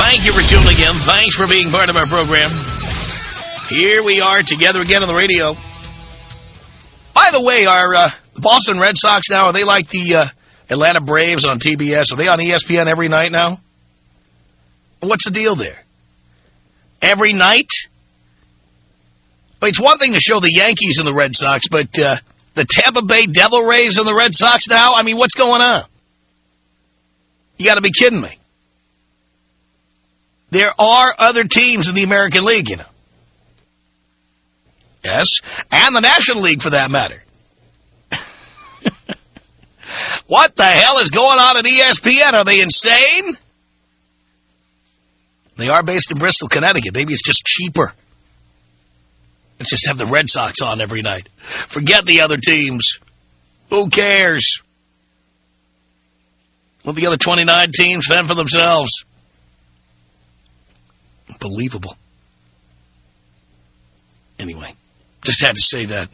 Thank you for tuning in. Thanks for being part of our program. Here we are together again on the radio. By the way, are the Boston Red Sox now, are they like the Atlanta Braves on TBS? Are they on ESPN every night now? What's the deal there? Every night? Well, it's one thing to show the Yankees and the Red Sox, but the Tampa Bay Devil Rays and the Red Sox now? I mean, what's going on? You got to be kidding me. There are other teams in the American League, you know. Yes, and the National League for that matter. What the hell is going on at ESPN? Are they insane? They are based in Bristol, Connecticut. Maybe it's just cheaper. Let's just have the Red Sox on every night. Forget the other teams. Who cares? Let the other 29 teams fend for themselves. Unbelievable. Anyway, just had to say that.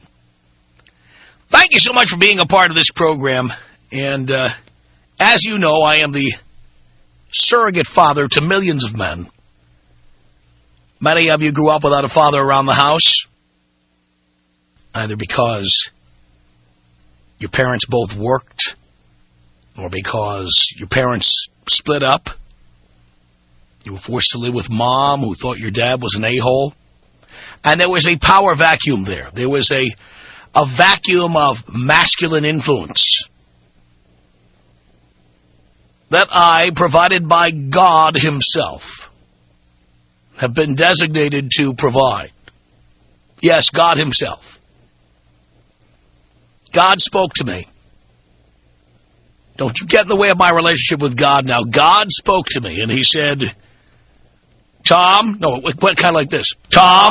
Thank you so much for being a part of this program. And as you know, I am the surrogate father to millions of men. Many of you grew up without a father around the house, either because your parents both worked or because your parents split up. You were forced to live with mom who thought your dad was an a-hole. And there was a power vacuum there. There was a vacuum of masculine influence that I, provided by God himself, have been designated to provide. Yes, God himself. God spoke to me. Don't you get in the way of my relationship with God now. God spoke to me, and he said, Tom, no, it went kind of like this. Tom,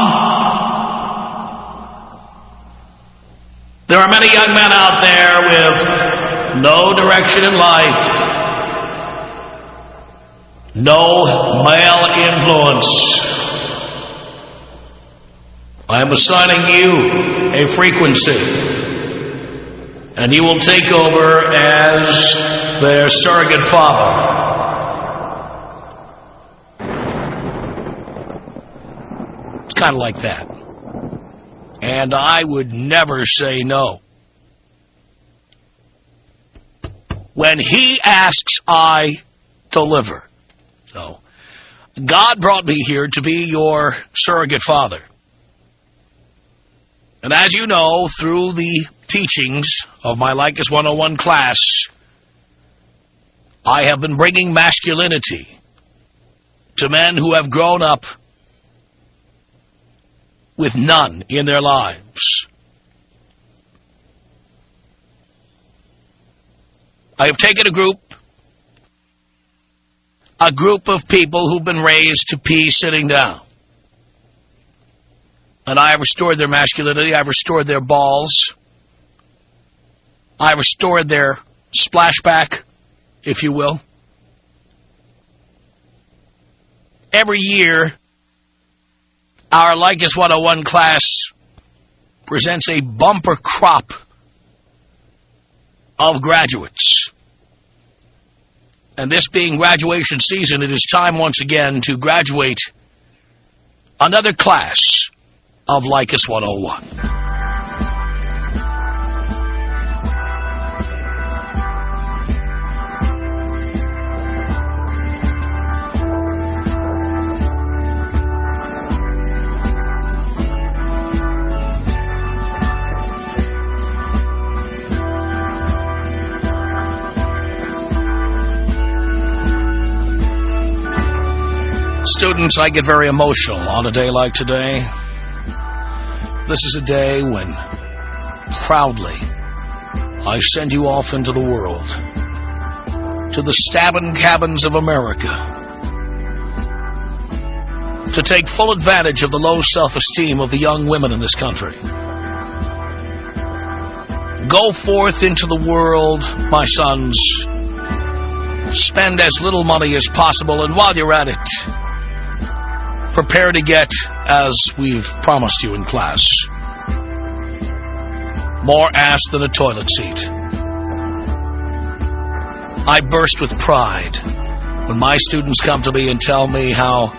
there are many young men out there with no direction in life, no male influence. I am assigning you a frequency, and you will take over as their surrogate father. It's kind of like that. And I would never say no. When he asks, I deliver. So, God brought me here to be your surrogate father. And as you know, through the teachings of my Leykis 101 class, I have been bringing masculinity to men who have grown up with none in their lives. I have taken a group of people who've been raised to pee sitting down. And I have restored their masculinity. I've restored their balls. I've restored their splashback, if you will. Every year, our Leykis 101 class presents a bumper crop of graduates. And this being graduation season, it is time once again to graduate another class of Leykis 101. Students, I get very emotional on a day like today. This is a day when, proudly, I send you off into the world, to the stabbing cabins of America, to take full advantage of the low self-esteem of the young women in this country. Go forth into the world, my sons. Spend as little money as possible, and while you're at it, prepare to get, as we've promised you in class, more ass than a toilet seat. I burst with pride When my students come to me and tell me how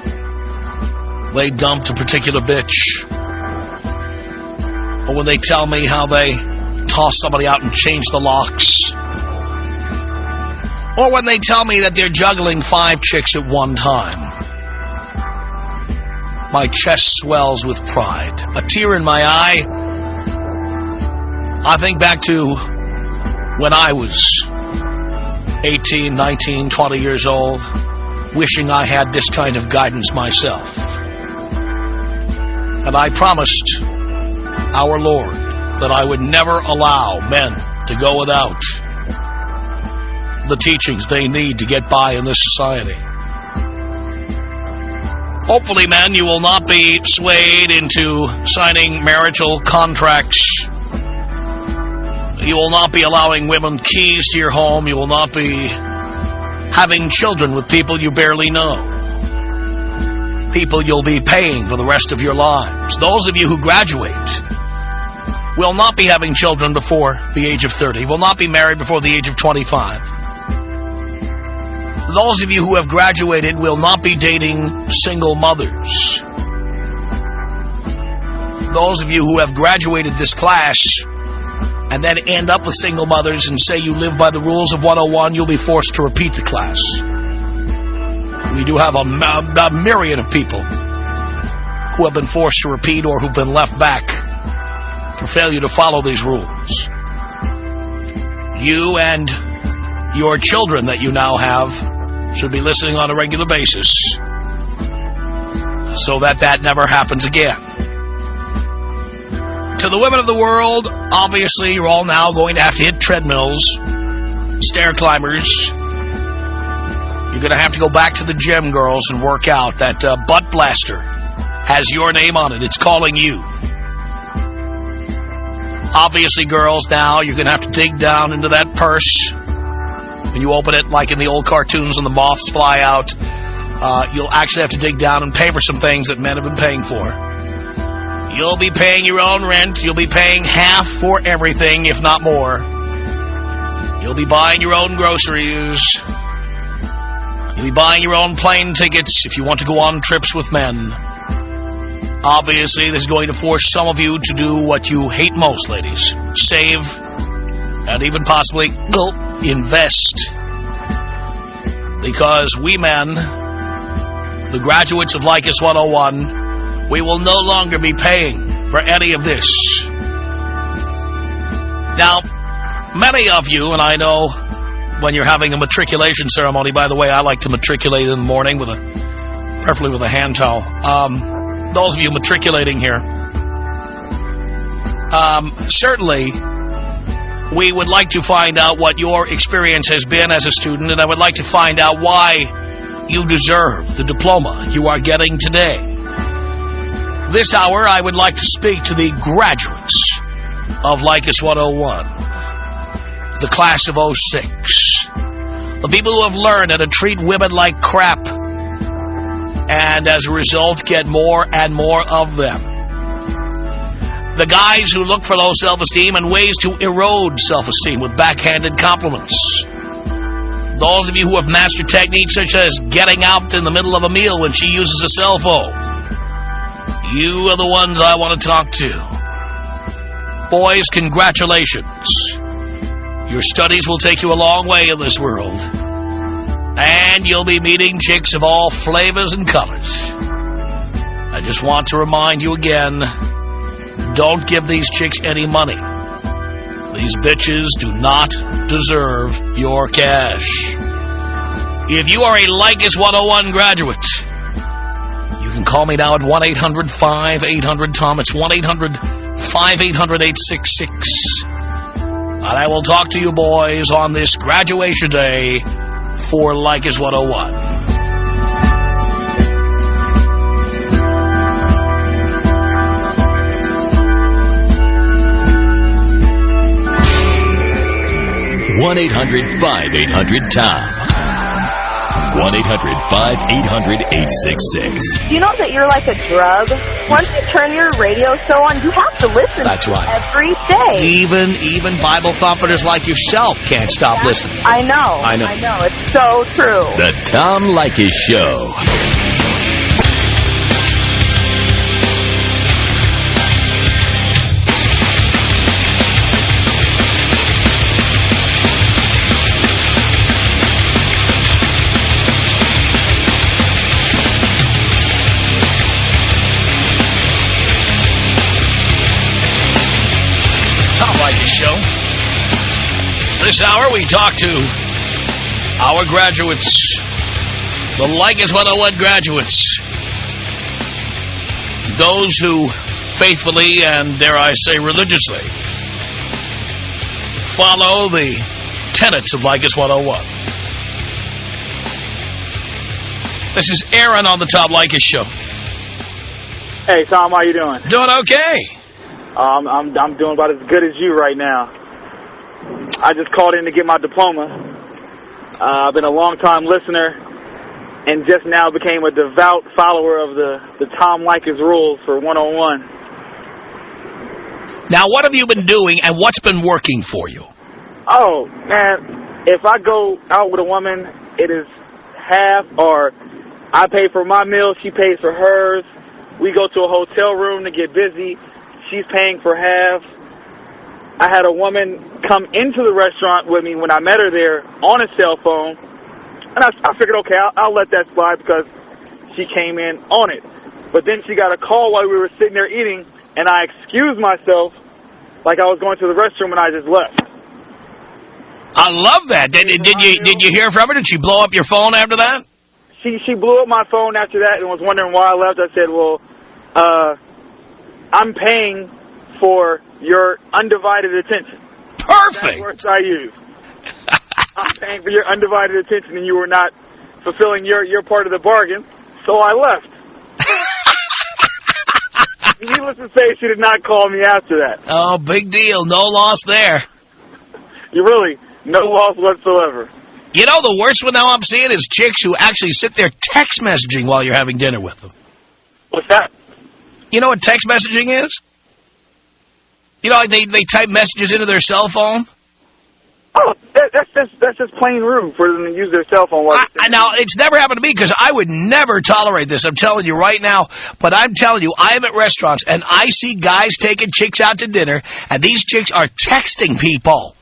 they dumped a particular bitch, or when they tell me how they tossed somebody out and changed the locks, or when they tell me that they're juggling 5 chicks at one time, my chest swells with pride. A tear in my eye. I think back to when I was 18, 19, 20 years old, wishing I had this kind of guidance myself. And I promised our Lord that I would never allow men to go without the teachings they need to get by in this society. Hopefully, men, you will not be swayed into signing marital contracts. You will not be allowing women keys to your home. You will not be having children with people you barely know. People you'll be paying for the rest of your lives. Those of you who graduate will not be having children before the age of 30. Will not be married before the age of 25. Those of you who have graduated will not be dating single mothers. Those of you who have graduated this class and then end up with single mothers and say you live by the rules of 101, you'll be forced to repeat the class. We do have a myriad of people who have been forced to repeat or who've been left back for failure to follow these rules. You and your children that you now have should be listening on a regular basis so that that never happens again. To the women of the world, obviously you're all now going to have to hit treadmills, stair climbers. You're going to have to go back to the gym, girls, and work out. That butt blaster has your name on it. It's calling you. Obviously, girls, now you're going to have to dig down into that purse. When you open it, like in the old cartoons and the moths fly out, you'll actually have to dig down and pay for some things that men have been paying for. You'll be paying your own rent. You'll be paying half for everything, if not more. You'll be buying your own groceries. You'll be buying your own plane tickets if you want to go on trips with men. Obviously, this is going to force some of you to do what you hate most, ladies. Save, and even possibly invest. Because we men, the graduates of Leykis 101, we will no longer be paying for any of this. Now, many of you, and I know when you're having a matriculation ceremony, by the way, I like to matriculate in the morning, preferably with a hand towel. Those of you matriculating here, certainly we would like to find out what your experience has been as a student, and I would like to find out why you deserve the diploma you are getting today. This hour, I would like to speak to the graduates of Leykis 101, the class of 06, the people who have learned how to treat women like crap, and as a result, get more and more of them. The guys who look for low self-esteem and ways to erode self-esteem with backhanded compliments. Those of you who have mastered techniques such as getting out in the middle of a meal when she uses a cell phone. You are the ones I want to talk to. Boys, congratulations. Your studies will take you a long way in this world. And you'll be meeting chicks of all flavors and colors. I just want to remind you again, don't give these chicks any money. These bitches do not deserve your cash. If you are a Leykis 101 graduate, you can call me now at 1-800-5800-TOM. It's 1-800-5800-866. And I will talk to you boys on this graduation day for Leykis 101. One 1-800-5800-TOM. 1-800-5800-866. You know that you're like a drug? Once you turn your radio show on, you have to listen. That's right. Every day. Even Bible thumpers like yourself can't stop listening. I know. I know. It's So true. The Tom Leykis Show. This hour, we talk to our graduates, the Leykis 101 graduates, those who faithfully and, dare I say, religiously follow the tenets of Leykis 101. This is Aaron on the Tom Leykis Show. Hey, Tom, how you doing? Doing okay. I'm doing about as good as you right now. I just called in to get my diploma. I've been a long-time listener and just now became a devout follower of the Tom Leykis rules for 101. Now, what have you been doing and what's been working for you? Oh, man, if I go out with a woman, it is half, or I pay for my meal, she pays for hers. We go to a hotel room to get busy. She's paying for half. I had a woman come into the restaurant with me when I met her there on a cell phone, and I figured, okay, I'll let that slide because she came in on it. But then she got a call while we were sitting there eating, and I excused myself like I was going to the restroom, and I just left. I love that. Did you hear from her? Did she blow up your phone after that? She blew up my phone after that and was wondering why I left. I said, well, I'm paying for your undivided attention. Perfect. That's the words I use. I'm paying for your undivided attention, and you were not fulfilling your part of the bargain, so I left. Needless to say, she did not call me after that. Oh, big deal. No loss there. You really, no loss whatsoever. You know, the worst one now I'm seeing is chicks who actually sit there text messaging while you're having dinner with them. What's that? You know what text messaging is? You know, they type messages into their cell phone. Oh, that's just plain rude for them to use their cell phone. Now, it's never happened to me because I would never tolerate this. I'm telling you right now. But I'm telling you, I am at restaurants, and I see guys taking chicks out to dinner, and these chicks are texting people.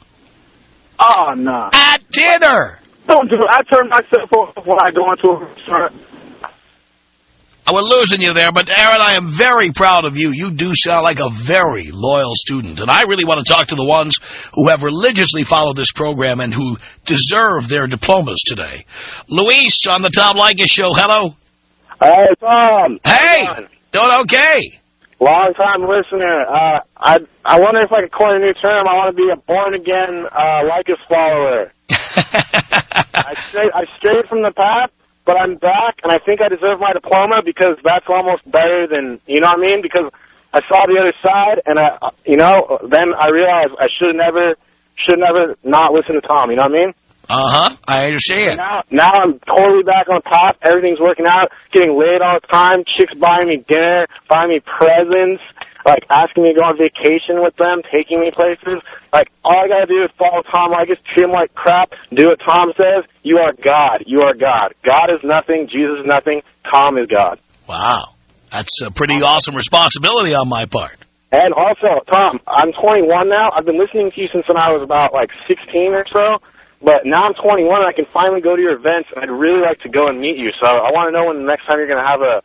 Oh, no. At dinner. Don't do it. I turn my cell phone off when I go into a restaurant. We're losing you there, but Aaron, I am very proud of you. You do sound like a very loyal student, and I really want to talk to the ones who have religiously followed this program and who deserve their diplomas today. Luis on the Tom Leykis Show. Hello. Hey, Tom. Hey. Doing okay. Long-time listener. I wonder if I could coin a new term. I want to be a born-again Leykis follower. I strayed from the path, but I'm back, and I think I deserve my diploma because that's almost better than, you know what I mean? Because I saw the other side, and then I realized I should never not listen to Tom. You know what I mean? I understand. Now I'm totally back on top. Everything's working out. Getting laid all the time. Chicks buying me dinner, buying me presents, like asking me to go on vacation with them, taking me places. Like, all I gotta do is follow Tom Leykis, treat him like crap, do what Tom says. You are God. You are God. God is nothing. Jesus is nothing. Tom is God. Wow. That's a pretty awesome responsibility on my part. And also, Tom, I'm 21 now. I've been listening to you since when I was about, 16 or so. But now I'm 21 and I can finally go to your events, and I'd really like to go and meet you. So I want to know when the next time you're going to have a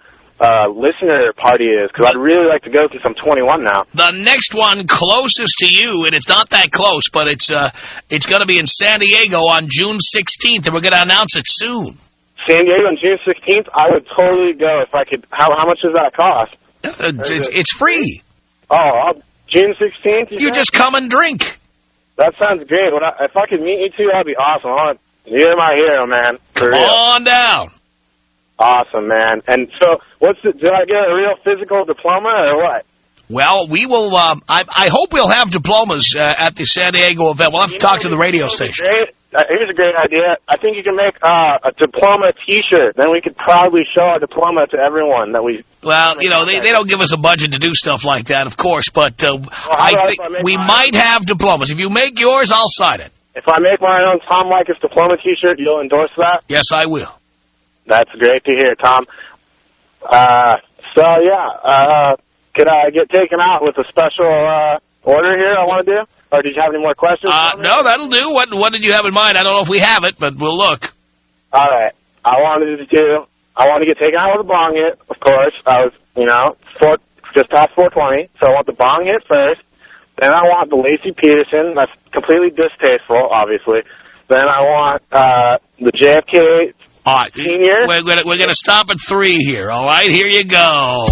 listener party is, because I'd really like to go since I'm 21 now. The next one closest to you, and it's not that close, but it's going to be in San Diego on June 16th, and we're going to announce it soon. San Diego on June 16th? I would totally go if I could. How much does that cost? It's free. Oh, June 16th? You just come and drink. That sounds great. If I could meet you two, that'd be awesome. You're my hero, man. For real. Come on down. Awesome, man. And so, did I get a real physical diploma or what? Well, we will, I hope we'll have diplomas at the San Diego event. We'll have to talk to the radio station. Here's a great idea. I think you can make a diploma T-shirt. Then we could proudly show our diploma to everyone that we... Well, they don't give us a budget to do stuff like that, of course, but I think we might have diplomas. If you make yours, I'll sign it. If I make my own Tom Leykis Diploma T-shirt, you'll endorse that? Yes, I will. That's great to hear, Tom. Could I get taken out with a special order here I want to do? Or did you have any more questions? No, that'll do. What did you have in mind? I don't know if we have it, but we'll look. All right. I want to get taken out with a bong hit, of course. I was, just past 420, so I want the bong hit first. Then I want the Laci Peterson. That's completely distasteful, obviously. Then I want the JFK all right, Senior. We're gonna stop at 3 here. All right, here you go.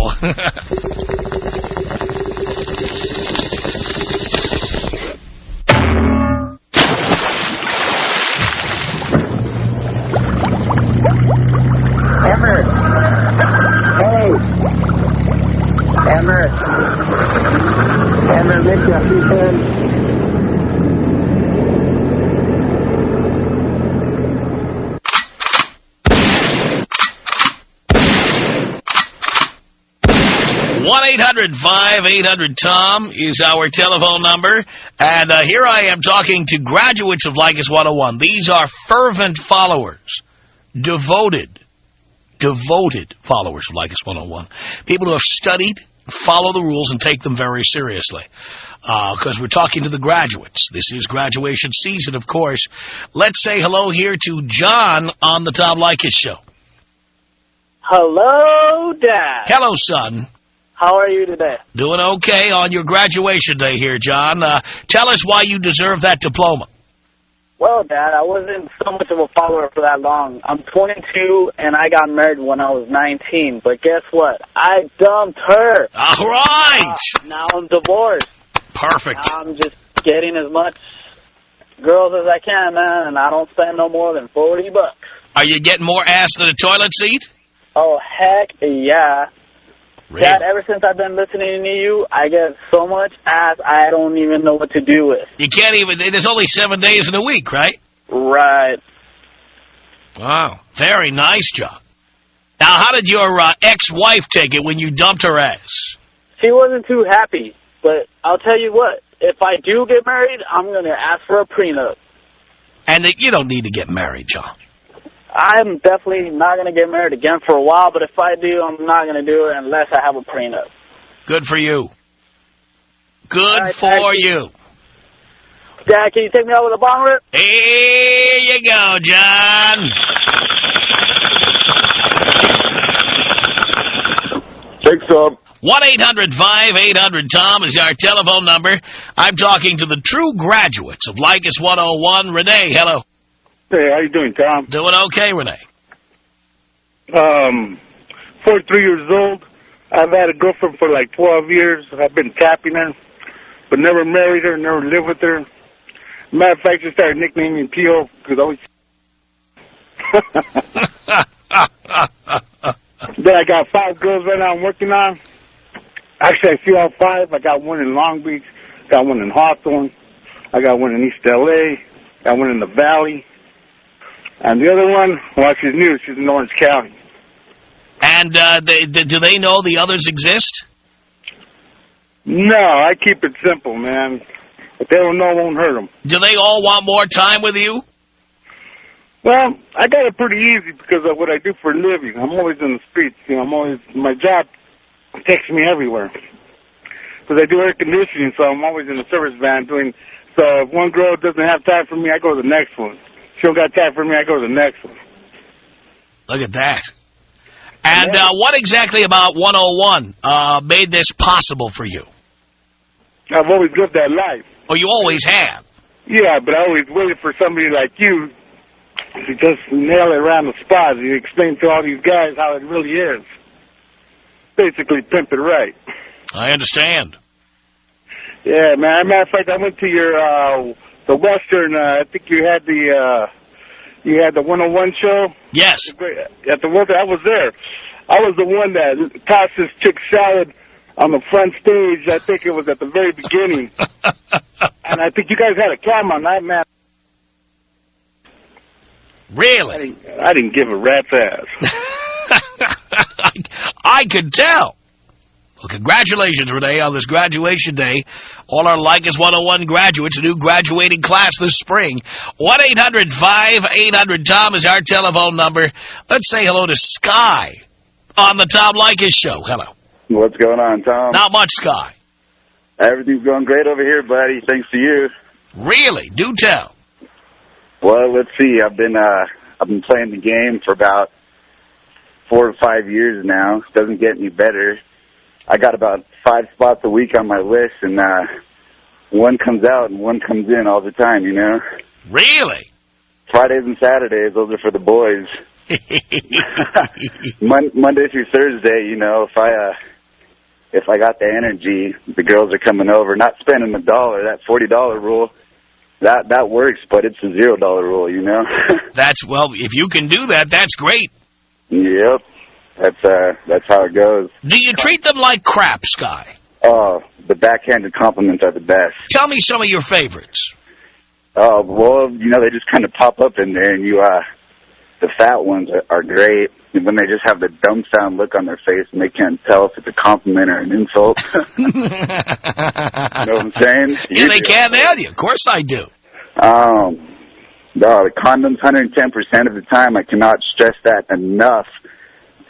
Emmer. Hey. Emmer. Emmer, Mitch, if you can. One 800-5800-TOM is our telephone number. And here I am talking to graduates of Leykis 101. These are fervent followers, devoted followers of Leykis 101. People who have studied, follow the rules, and take them very seriously. Because we're talking to the graduates. This is graduation season, of course. Let's say hello here to John on the Tom Leykis Show. Hello, Dad. Hello, son. How are you today? Doing okay on your graduation day here, John. Tell us why you deserve that diploma. Well, Dad, I wasn't so much of a follower for that long. I'm 22, and I got married when I was 19. But guess what? I dumped her. All right. Now I'm divorced. Perfect. Now I'm just getting as much girls as I can, man, and I don't spend no more than $40. Are you getting more ass than a toilet seat? Oh, heck yeah. Really? Dad, ever since I've been listening to you, I get so much ass I don't even know what to do with. You can't even, there's only 7 days in a week, right? Right. Wow. Very nice, John. Now, how did your ex-wife take it when you dumped her ass? She wasn't too happy, but I'll tell you what, if I do get married, I'm going to ask for a prenup. And you don't need to get married, John. I'm definitely not going to get married again for a while, but if I do, I'm not going to do it unless I have a prenup. Good for you. Good right, for you. Dad, can you take me out with a bong rip? Here you go, John. Take some. 1-800-5800-TOM is our telephone number. I'm talking to the true graduates of Leykis 101. Renee, hello. Hey, how you doing, Tom? Doing okay, Renee. 43 years old. I've had a girlfriend for like 12 years. I've been tapping her, but never married her, never lived with her. Matter of fact, just started nicknaming me P.O. because I always... Then I got 5 girls right now I'm working on. Actually, I see all 5. I got one in Long Beach, got one in Hawthorne, I got one in East L.A., got one in the Valley. And the other one, well, she's new. She's in Orange County. And do they know the others exist? No, I keep it simple, man. If they don't know, it won't hurt them. Do they all want more time with you? Well, I got it pretty easy because of what I do for a living. I'm always in the streets. My job takes me everywhere. Because I do air conditioning, so I'm always in the service van doing... So if one girl doesn't have time for me, I go to the next one. She don't got time for me, I go to the next one. Look at that. And what exactly about 101 made this possible for you? I've always lived that life. Oh, you always have? Yeah, but I always waited for somebody like you to just nail it around the spot. You explain to all these guys how it really is. Basically, pimp it right. I understand. Yeah, man. As a matter of fact, I went to your the Western. I think you had the 101 show. Yes. At the Western, I was there. I was the one that tossed this chick salad on the front stage. I think it was at the very beginning. And I think you guys had a camera on that, man. Really? I didn't give a rat's ass. I could tell. Well, congratulations, Renee, on this graduation day. All our Leykis 101 graduates, a new graduating class this spring. 1-800-5800-TOM is our telephone number. Let's say hello to Sky on the Tom Leykis Show. Hello. What's going on, Tom? Not much, Sky. Everything's going great over here, buddy. Thanks to you. Really? Do tell. Well, let's see. I've been playing the game for about 4 or 5 years now. It doesn't get any better. I got about 5 spots a week on my list, and one comes out and one comes in all the time, you know? Really? Fridays and Saturdays, those are for the boys. Monday through Thursday, you know, if I got the energy, the girls are coming over, not spending $1, that $40 rule. That works, but it's a $0 rule, you know? Well, if you can do that, that's great. Yep. That's how it goes. Do you treat them like crap, Sky? Oh, the backhanded compliments are the best. Tell me some of your favorites. Oh, well, you know, they just kind of pop up in there, and the fat ones are great. And when they just have the dumbfound look on their face, and they can't tell if it's a compliment or an insult. You know what I'm saying? Yeah, they can't nail you. Of course I do. The condoms 110% of the time. I cannot stress that enough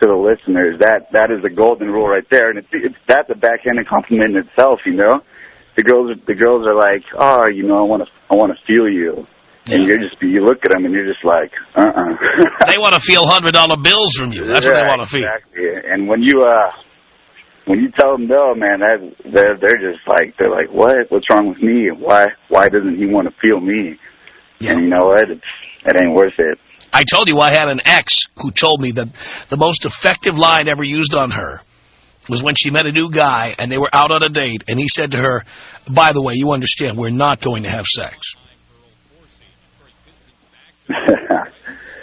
to the listeners. That is a golden rule right there, and that's a backhanded compliment in itself. You know, the girls are like, oh, you know, I want to feel you, and you look at them and you're just like, They want to feel $100 bills from you. That's what they want to feel. Exactly. And when you tell them no, man, they're just like, they're like, what? What's wrong with me? Why doesn't he want to feel me? Yeah. And you know what? It ain't worth it. I told you I had an ex who told me that the most effective line ever used on her was when she met a new guy and they were out on a date, and he said to her, by the way, you understand, we're not going to have sex.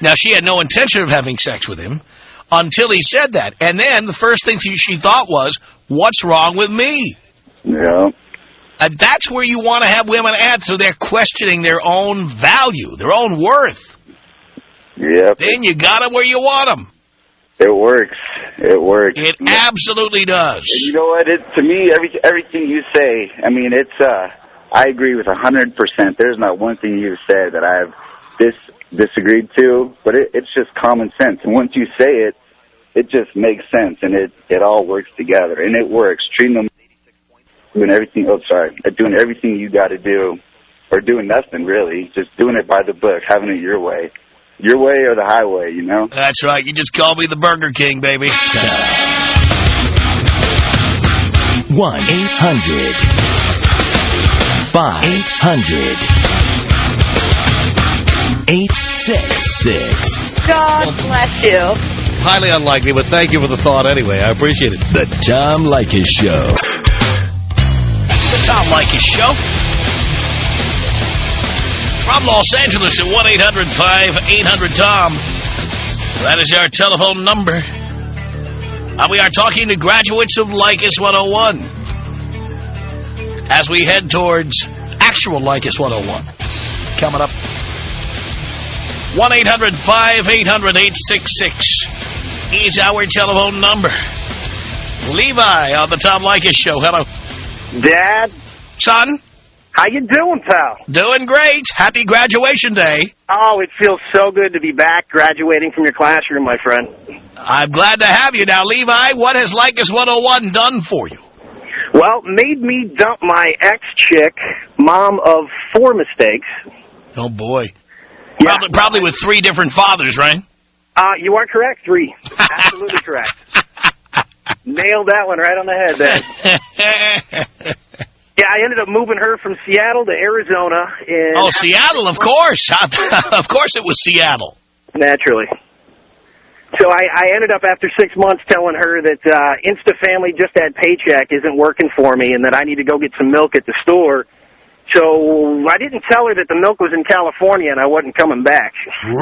Now, she had no intention of having sex with him until he said that. And then the first thing she thought was, what's wrong with me? Yeah. And that's where you want to have women at, so they're questioning their own value, their own worth. Yep. Then you got them where you want them. It works. It works. It absolutely does. And you know what? To me, everything you say, I mean, I agree with 100%. There's not one thing you've said that I've disagreed to, but it's just common sense. And once you say it, it just makes sense, and it all works together. And it works. Treating them, doing everything you got to do, or doing nothing, really. Just doing it by the book, having it your way. Your way or the highway, you know? That's right. You just call me the Burger King, baby. 1-800-5800-866. God bless you. Highly unlikely, but thank you for the thought anyway. I appreciate it. The Tom Leykis Show. The Tom Leykis Show. From Los Angeles at 1-800-5800-TOM. That is our telephone number. And we are talking to graduates of Leykis 101 as we head towards actual Leykis 101. Coming up. 1-800-5800-866 is our telephone number. Levi on the Tom Leykis Show. Hello. Dad? Son? How you doing, pal? Doing great. Happy graduation day. Oh, it feels so good to be back graduating from your classroom, my friend. I'm glad to have you. Now, Levi, what has Leykis 101 done for you? Well, made me dump my ex-chick, mom of 4 mistakes. Oh, boy. Yeah. Probably with 3 different fathers, right? You are correct, 3. Absolutely correct. Nailed that one right on the head there. Yeah, I ended up moving her from Seattle to Arizona. Seattle, of course. Of course it was Seattle. Naturally. So I ended up after 6 months telling her that Insta-Family Just Add Paycheck isn't working for me and that I need to go get some milk at the store. So I didn't tell her that the milk was in California and I wasn't coming back.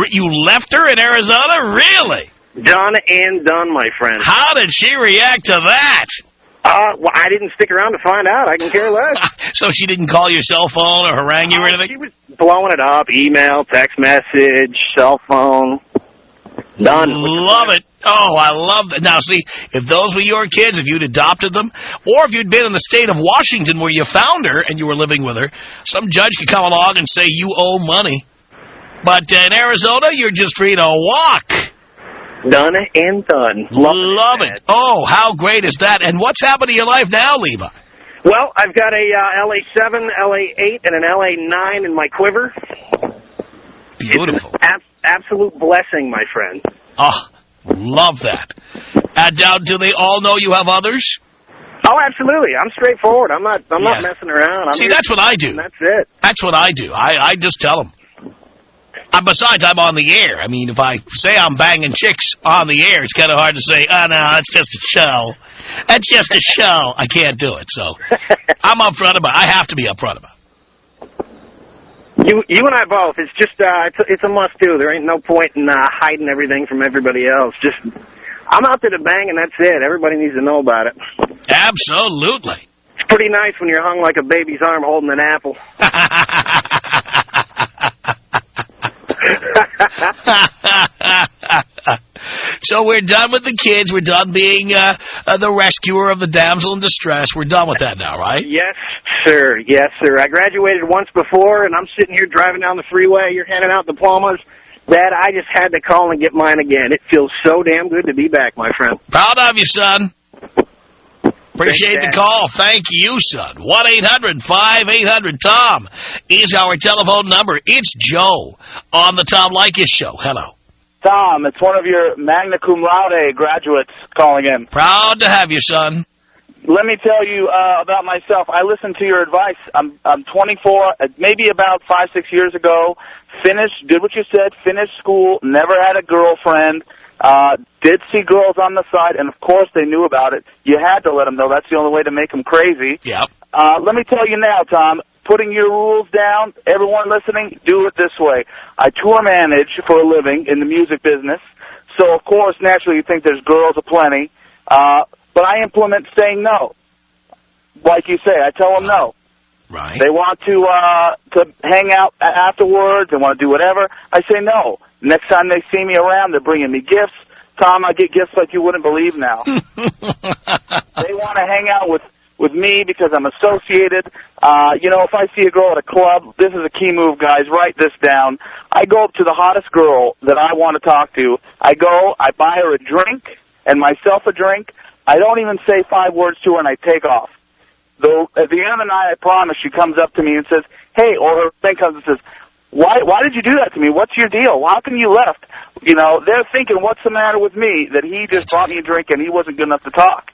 You left her in Arizona? Really? Done and done, my friend. How did she react to that? Well, I didn't stick around to find out. I can care less. So she didn't call your cell phone or harangue you or anything? She was blowing it up, email, text message, cell phone. Done. Love it. Oh, I love that. Now, see, if those were your kids, if you'd adopted them, or if you'd been in the state of Washington where you found her and you were living with her, some judge could come along and say you owe money. But in Arizona, you're just free to walk. Done and done. Love it. Oh, how great is that? And what's happened to your life now, Levi? Well, I've got a LA7, LA8, and an LA9 in my quiver. Beautiful. It's absolute blessing, my friend. Oh, love that. And now, do they all know you have others? Oh, absolutely. I'm straightforward. I'm not messing around. See, that's what I do. That's it. That's what I do. I just tell them. Besides, I'm on the air. I mean, if I say I'm banging chicks on the air, it's kind of hard to say, oh, no, it's just a show. That's just a show. I can't do it. So I'm upfront about it. I have to be upfront about it. You and I both. It's just it's a must-do. There ain't no point in hiding everything from everybody else. Just I'm out there to bang, and that's it. Everybody needs to know about it. Absolutely. It's pretty nice when you're hung like a baby's arm holding an apple. So we're done with the kids. We're done being the rescuer of the damsel in distress. We're done with that now, right? Yes, sir. Yes, sir. I graduated once before, and I'm sitting here driving down the freeway. You're handing out diplomas. Dad, I just had to call and get mine again. It feels so damn good to be back, my friend. Proud of you, son. Appreciate the call. Thank you, son. 1-800-5800-TOM is our telephone number. It's Joe on the Tom Leykis Show. Hello. Tom, it's one of your magna cum laude graduates calling in. Proud to have you, son. Let me tell you about myself. I listened to your advice. I'm 24, maybe about 5-6 years ago. Did what you said, finished school, never had a girlfriend, did see girls on the side, and of course they knew about it. You had to let them know. That's the only way to make them crazy. Yep. Let me tell you now, Tom, putting your rules down, everyone listening, do it this way. I tour manage for a living in the music business, so of course, naturally, you think there's girls aplenty, but I implement saying no. Like you say, I tell them no. Right. They want to hang out afterwards. They want to do whatever. I say no. Next time they see me around, they're bringing me gifts. Tom, I get gifts like you wouldn't believe now. They want to hang out with me because I'm associated. If I see a girl at a club, this is a key move, guys. Write this down. I go up to the hottest girl that I want to talk to. I buy her a drink and myself a drink. I don't even say 5 words to her, and I take off. Though at the end of the night, I promise, she comes up to me and says, hey, or her thing comes and says, why did you do that to me? What's your deal? How come you left? They're thinking, what's the matter with me? That he just brought me a drink and he wasn't good enough to talk.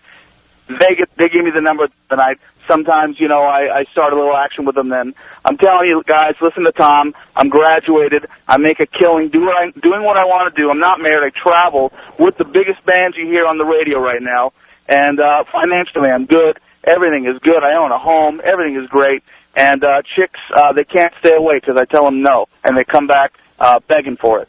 They give me the number, and sometimes, I start a little action with them then. I'm telling you, guys, listen to Tom. I'm graduated. I make a killing doing what I want to do. I'm not married. I travel with the biggest bands you hear on the radio right now. And financially, I'm good. Everything is good. I own a home. Everything is great. And chicks, they can't stay away because I tell them no, and they come back begging for it.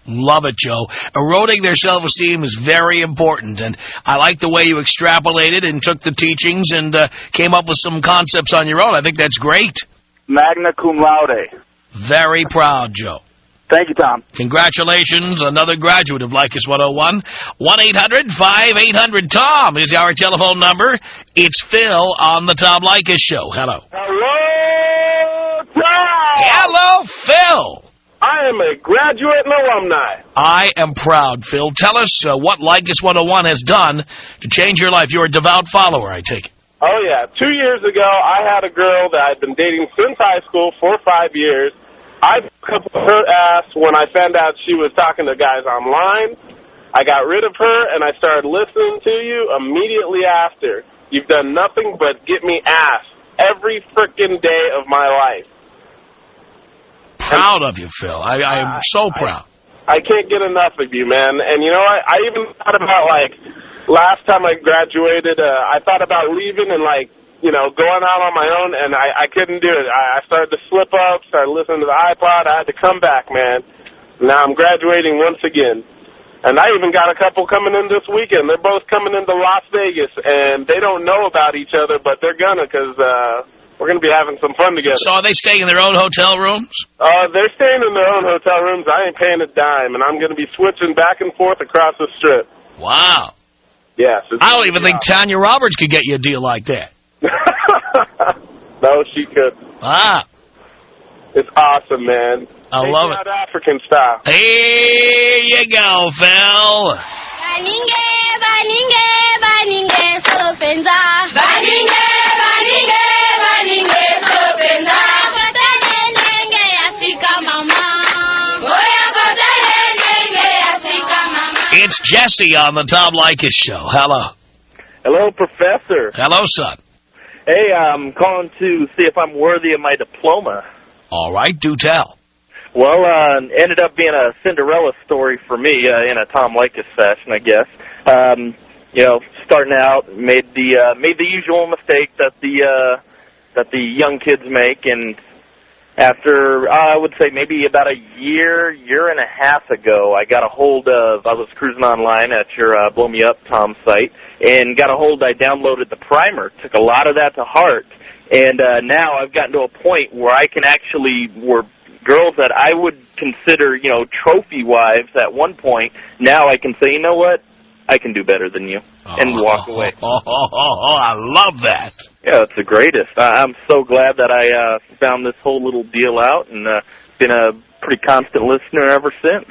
Love it, Joe. Eroding their self-esteem is very important, and I like the way you extrapolated and took the teachings and came up with some concepts on your own. I think that's great. Magna cum laude. Very proud, Joe. Thank you, Tom. Congratulations, another graduate of Leykis 101. 1-800-5800-TOM is our telephone number. It's Phil on the Tom Leykis Show. Hello. Hello, Tom! Hello, Phil. I am a graduate and alumni. I am proud, Phil. Tell us what Leykis 101 has done to change your life. You're a devout follower, I take it. Oh, yeah. 2 years ago, I had a girl that I'd been dating since high school for 5 years. I broke up with her ass when I found out she was talking to guys online. I got rid of her, and I started listening to you immediately after. You've done nothing but get me ass every frickin' day of my life. Proud of you, Phil. I am so proud. I can't get enough of you, man. And you know what? I even thought about, last time I graduated, I thought about leaving and, going out on my own, and I couldn't do it. I started to slip up, started listening to the iPod. I had to come back, man. Now I'm graduating once again. And I even got a couple coming in this weekend. They're both coming into Las Vegas, and they don't know about each other, but they're gonna because we're going to be having some fun together. So are they staying in their own hotel rooms? They're staying in their own hotel rooms. I ain't paying a dime, and I'm going to be switching back and forth across the strip. Wow. Yes. I don't even think Tanya Roberts could get you a deal like that. No, she could. Ah. It's awesome, man. I love it. African style. Here you go, Phil. Baninge, baninge, baninge, sopenza. Baninge, baninge, baninge, sopenza. Kotalenge, asika mama. Oya kotalenge, asika mama. It's Jesse on the Tom Leykis Show. Hello. Hello, Professor. Hello, son. Hey, I'm calling to see if I'm worthy of my diploma. All right, do tell. Well, ended up being a Cinderella story for me in a Tom Leykis session, I guess. You know, starting out, made the usual mistake that the young kids make, and after I would say maybe about a year and a half ago, I got a hold of. I was cruising online at your Blow Me Up Tom site, and I downloaded the primer. Took a lot of that to heart, and now I've gotten to a point where I can actually girls that I would consider, you know, trophy wives at one point, now I can say, you know what, I can do better than you, and walk away. I love that. Yeah, it's the greatest. I'm so glad that I found this whole little deal out, and been a pretty constant listener ever since.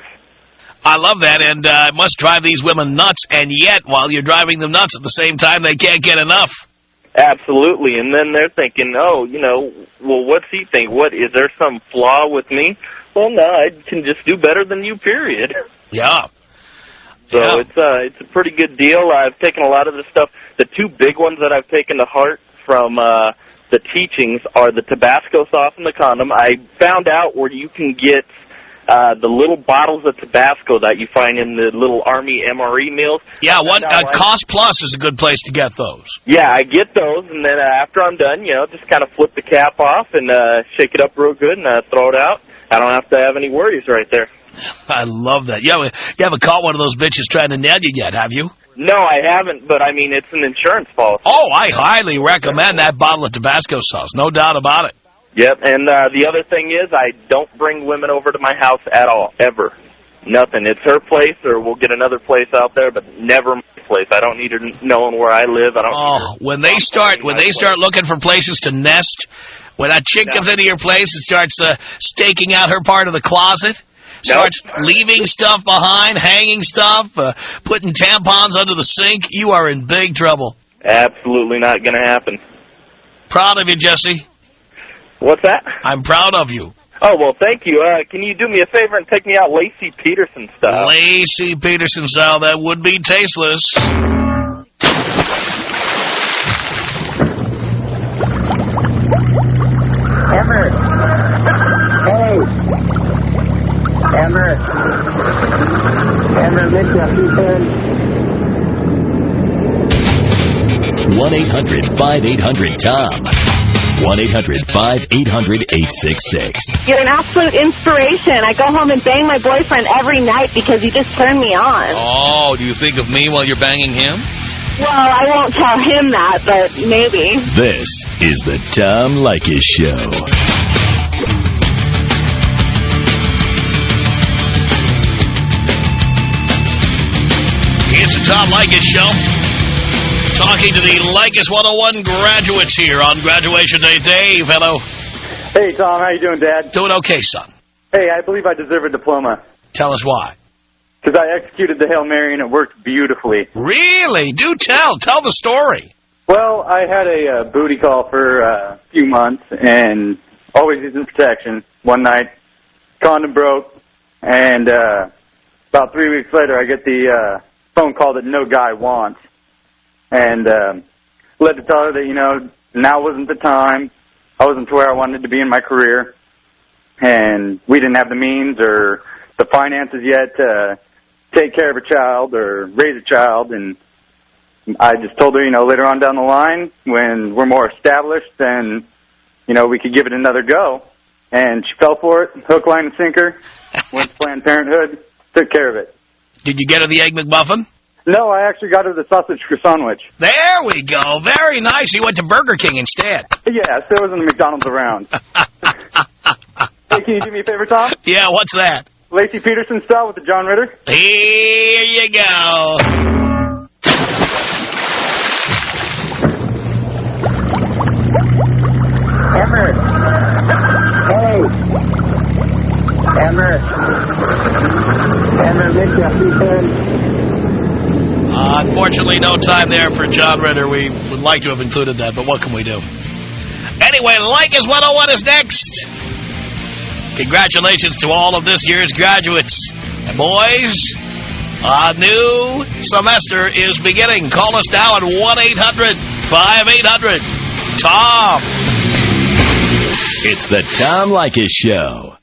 I love that, and it must drive these women nuts, and yet, while you're driving them nuts, at the same time, they can't get enough. Absolutely, and then they're thinking, oh, you know, well, what's he think? What, is there some flaw with me? Well, no, I can just do better than you, period. Yeah. So it's a pretty good deal. I've taken a lot of the stuff. The two big ones that I've taken to heart from the teachings are the Tabasco sauce and the condom. I found out where you can get the little bottles of Tabasco that you find in the little Army MRE meals. Yeah, Cost Plus is a good place to get those. Yeah, I get those, and then after I'm done, you know, just kind of flip the cap off and shake it up real good and throw it out. I don't have to have any worries right there. I love that. You haven't caught one of those bitches trying to nail you yet, have you? No, I haven't, but, I mean, it's an insurance policy. Oh, I highly recommend that bottle of Tabasco sauce. No doubt about it. Yep, and the other thing is I don't bring women over to my house at all, ever. Nothing. It's her place, or we'll get another place out there, but never my place. I don't need her knowing where I live. I don't. Oh, when they start looking for places to nest, when that chick comes into your place and starts staking out her part of the closet, starts leaving stuff behind, hanging stuff, putting tampons under the sink, you are in big trouble. Absolutely not going to happen. Proud of you, Jesse. What's that? I'm proud of you. Oh, well, thank you. Can you do me a favor and take me out Lacey Peterson style? Lacey Peterson style, that would be tasteless. Everett. Hey. Everett. Everett, Mitchell, you said. 1-800-5800-TOM. 1-800-5800-866. You're an absolute inspiration. I go home and bang my boyfriend every night because he just turned me on. Oh, do you think of me while you're banging him? Well, I won't tell him that, but maybe. This is the Tom Leykis Show. It's the Tom Leykis Show. Talking to the Leykis 101 graduates here on Graduation Day. Dave, hello. Hey, Tom. How you doing, Dad? Doing okay, son. Hey, I believe I deserve a diploma. Tell us why. Because I executed the Hail Mary and it worked beautifully. Really? Do tell. Tell the story. Well, I had a booty call for a few months and always using protection. One night, condom broke, and about 3 weeks later, I get the phone call that no guy wants. And led to tell her that, you know, now wasn't the time. I wasn't to where I wanted to be in my career. And we didn't have the means or the finances yet to take care of a child or raise a child. And I just told her, you know, later on down the line, when we're more established, then, you know, we could give it another go. And she fell for it, hook, line, and sinker, went to Planned Parenthood, took care of it. Did you get her the Egg McMuffin? No, I actually got her the sausage sandwich. There we go. Very nice. You went to Burger King instead. Yes, there wasn't a McDonald's around. Hey, can you do me a favor, Tom? Yeah, what's that? Lacey Peterson style with the John Ritter. Here you go. Emmer. Hey. Emmer. Emmer, miss you. Unfortunately, no time there for John Ritter. We would like to have included that, but what can we do? Anyway, Leykis 101 is next. Congratulations to all of this year's graduates. And boys, a new semester is beginning. Call us now at 1-800-5800-TOM. It's the Tom Leykis Show.